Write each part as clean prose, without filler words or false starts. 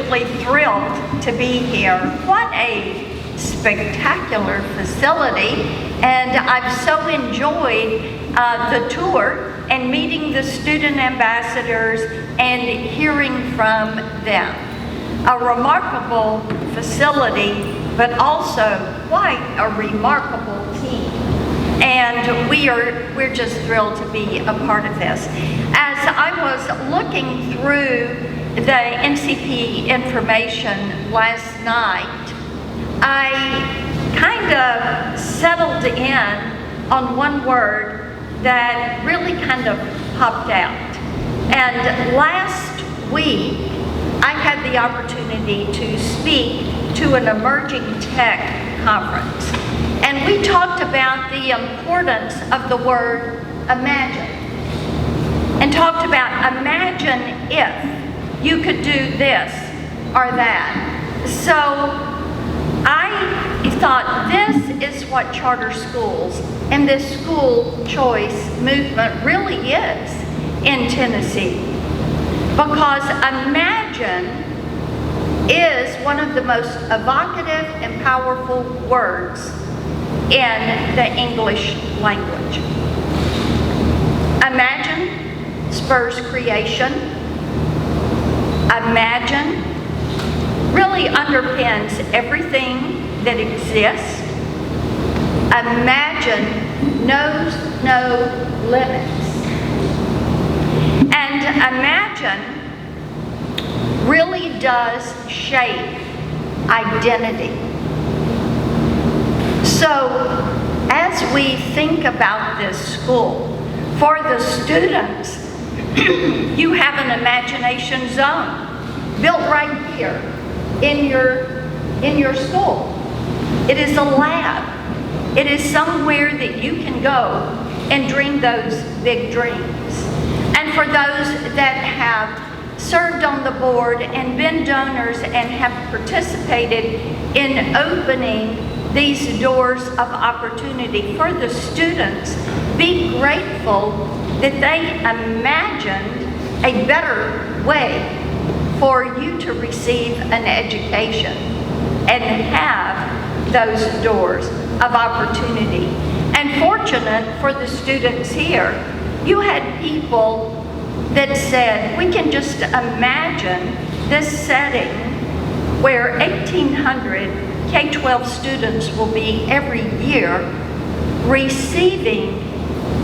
absolutely thrilled to be here. What a spectacular facility, and I've so enjoyed the tour and meeting the student ambassadors and hearing from them. A remarkable facility, but also quite a remarkable team. And we're just thrilled to be a part of this. As I was looking through the NCP information last night, I kind of settled in on one word that really kind of popped out. And last week, I had the opportunity to speak to an emerging tech conference. And we talked about the importance of the word imagine. And talked about imagine if you could do this or that. So I thought this is what charter schools and this school choice movement really is in Tennessee. Because imagine is one of the most evocative and powerful words in the English language. Imagine spurs creation. Imagine really underpins everything that exists. Imagine knows no limits. And imagine really does shape identity. So as we think about this school, for the students, you have an imagination zone built right here in your school. It is a lab. It is somewhere that you can go and dream those big dreams. And for those that have served on the board and been donors and have participated in opening these doors of opportunity for the students, be grateful that they imagined a better way for you to receive an education and have those doors of opportunity. And fortunate for the students here, you had people that said, we can just imagine this setting where 1,800 K-12 students will be every year receiving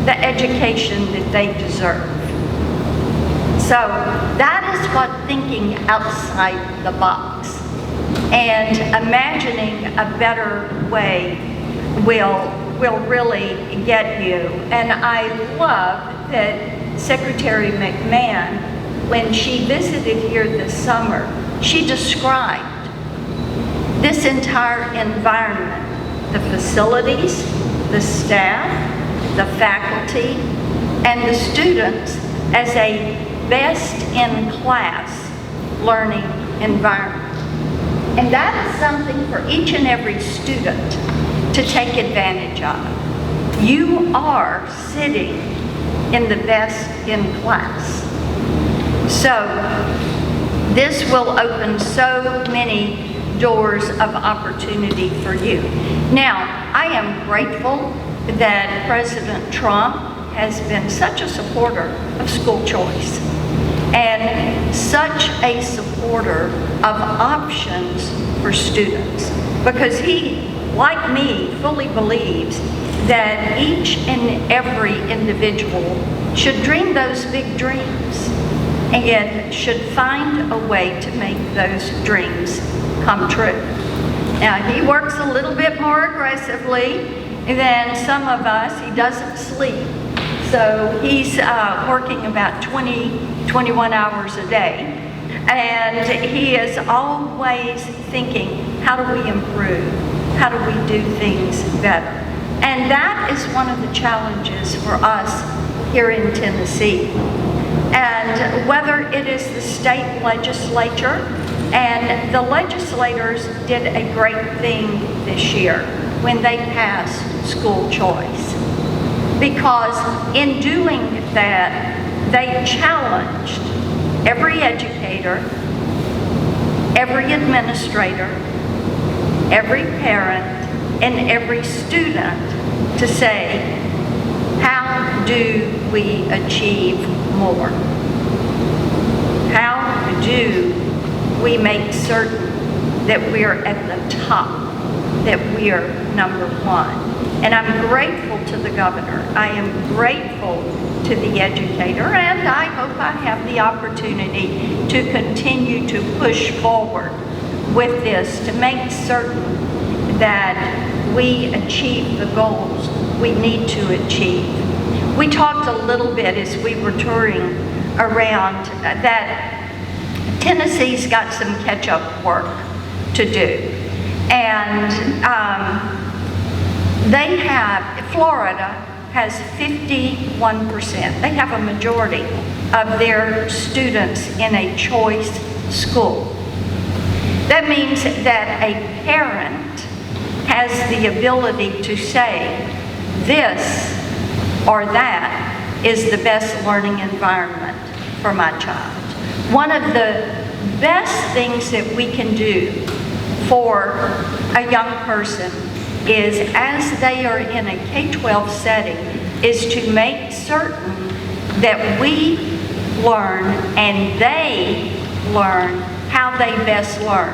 the education that they deserve. So that is what thinking outside the box and imagining a better way will really get you. And I love that Secretary McMahon, when she visited here this summer, she described this entire environment, the facilities, the staff, the faculty, and the students as a best-in-class learning environment. And that is something for each and every student to take advantage of. You are sitting in the best in class. So this will open so many doors of opportunity for you. Now, I am grateful that President Trump has been such a supporter of school choice and such a supporter of options for students, because he, like me, fully believes that each and every individual should dream those big dreams and should find a way to make those dreams come true. Now, he works a little bit more aggressively than some of us. He doesn't sleep. So he's working about 21 hours a day. And he is always thinking, how do we improve? How do we do things better? And that is one of the challenges for us here in Tennessee. And whether it is the state legislature, and the legislators did a great thing this year when they passed school choice. Because in doing that, they challenged every educator, every administrator, every parent, and every student to say, how do we achieve more? How do we make certain that we're at the top, that we're number one? And I'm grateful to the governor. I am grateful to the educator, and I hope I have the opportunity to continue to push forward with this to make certain that we achieve the goals we need to achieve. We talked a little bit as we were touring around that Tennessee's got some catch-up work to do. And Florida has 51%. They have a majority of their students in a choice school. That means that a parent has the ability to say, this or that is the best learning environment for my child. One of the best things that we can do for a young person is, as they are in a K-12 setting, is to make certain that we learn and they learn how they best learn,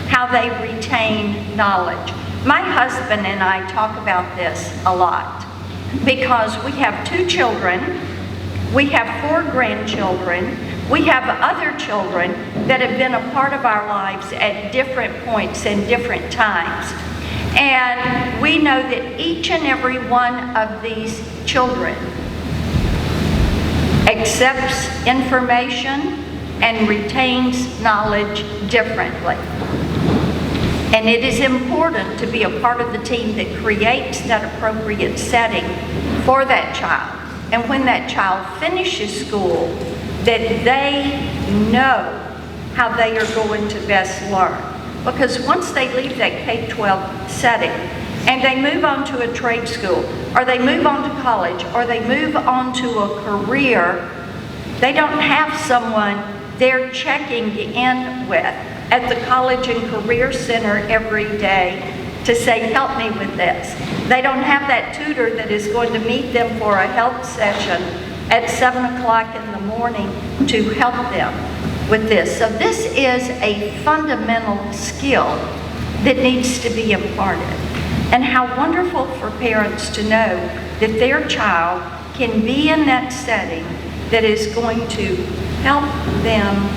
how they retain knowledge. My husband and I talk about this a lot because we have 2 children, we have 4 grandchildren, we have other children that have been a part of our lives at different points and different times. And we know that each and every one of these children accepts information and retains knowledge differently. And it is important to be a part of the team that creates that appropriate setting for that child. And when that child finishes school, that they know how they are going to best learn. Because once they leave that K-12 setting and they move on to a trade school, or they move on to college, or they move on to a career, they don't have someone they're checking in with at the College and Career Center every day to say, help me with this. They don't have that tutor that is going to meet them for a health session at 7 o'clock in the morning to help them with this. So this is a fundamental skill that needs to be imparted. And how wonderful for parents to know that their child can be in that setting that is going to help them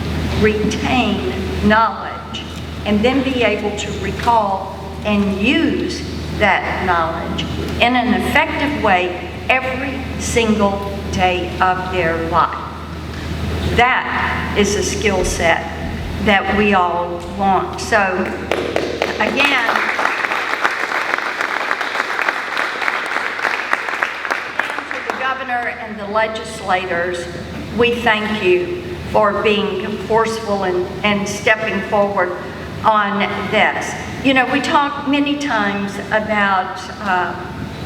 retain knowledge and then be able to recall and use that knowledge in an effective way every single day of their life. That is a skill set that we all want. So, again, to the governor and the legislators, we thank you for being forceful and stepping forward on this. You know, we talk many times about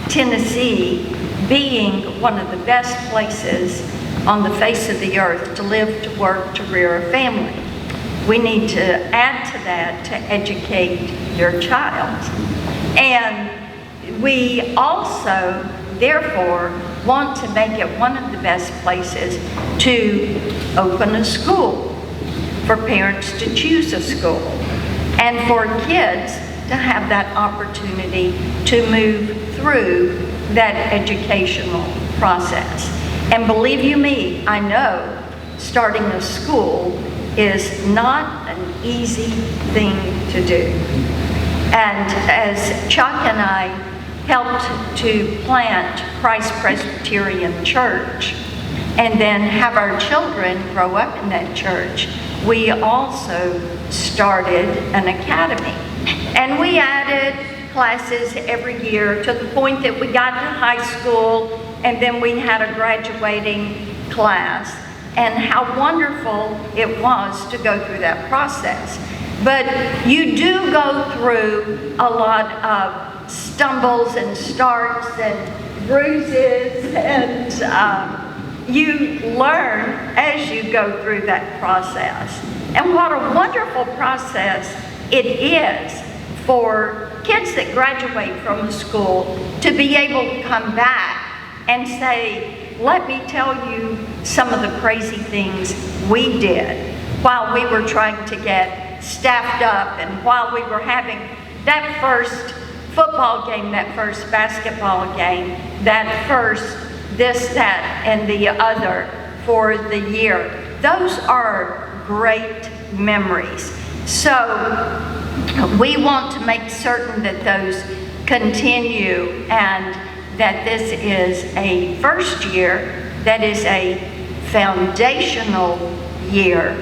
Tennessee being one of the best places on the face of the earth to live, to work, to rear a family. We need to add to that to educate your child. And we also, therefore, want to make it one of the best places to open a school, for parents to choose a school, and for kids to have that opportunity to move through that educational process. And believe you me, I know starting a school is not an easy thing to do. And as Chuck and I helped to plant Christ Presbyterian Church and then have our children grow up in that church, we also started an academy. And we added classes every year to the point that we got to high school and then we had a graduating class, and how wonderful it was to go through that process. But you do go through a lot of stumbles and starts and bruises, and you learn as you go through that process. And what a wonderful process it is for kids that graduate from the school to be able to come back and say, let me tell you some of the crazy things we did while we were trying to get staffed up, and while we were having that first football game, that first basketball game, that first this, that, and the other for the year. Those are great memories. So we want to make certain that those continue, and that this is a first year that is a foundational year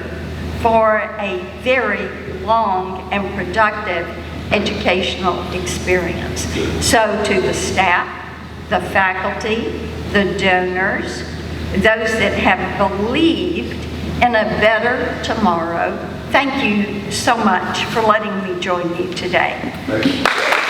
for a very long and productive educational experience. So to the staff, the faculty, the donors, those that have believed in a better tomorrow, thank you so much for letting me join you today. Thank you.